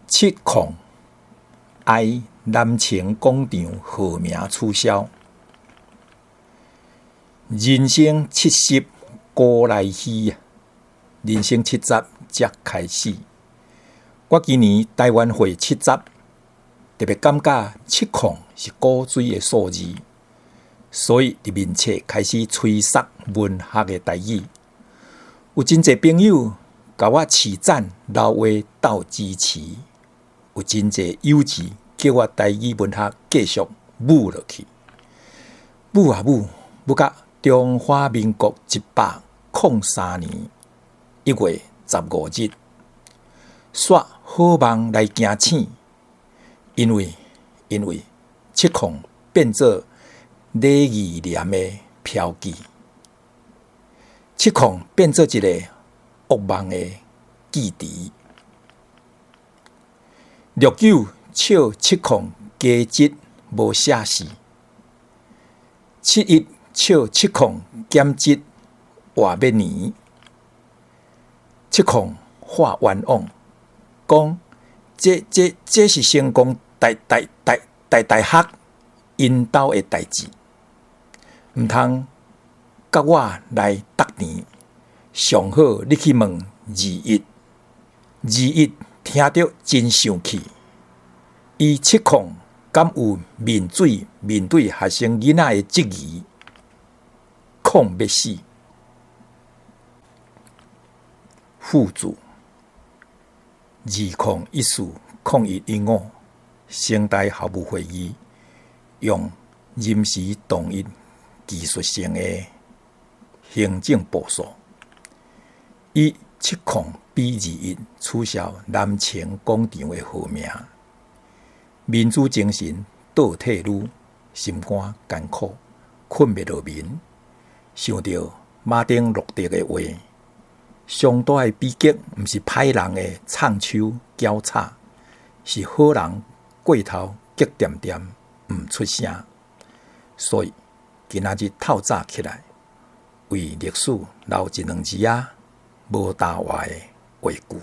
七控哀南清广场号名取消，人生70古来稀啊！人生70才开始。我今年台湾会70，特别感觉7控是古水的数字，所以伫面册开始吹索文学的台语。有真侪朋友甲我赐赞老话斗支持，有真侪友谊叫我台语文学继续舞落去，舞啊舞，舞到中华民国103年1月15日，煞好梦来惊醒，因为7控变做礼义廉的标记，7控变做一个恶梦的记忆。69笑7控加节无写事，71笑7控减节活要年，7控画冤枉，讲这是成功大学因兜的代志，毋通甲我来逐年。上好你去问21听着真生气，伊7控敢有面对学生囡仔的质疑，控要死。副注2014-01-15省台校务会议用临时动议技术性的行政部署，以7控比21取消南清广场的号名，民主精神倒退愈，心肝艰苦，困袂落眠。想到马丁路德的话，上大的悲剧毋是歹人的唱秋搅吵，是好人过头激点毋出声。所以今仔日透早起来，为历史留一两字无答话的话句。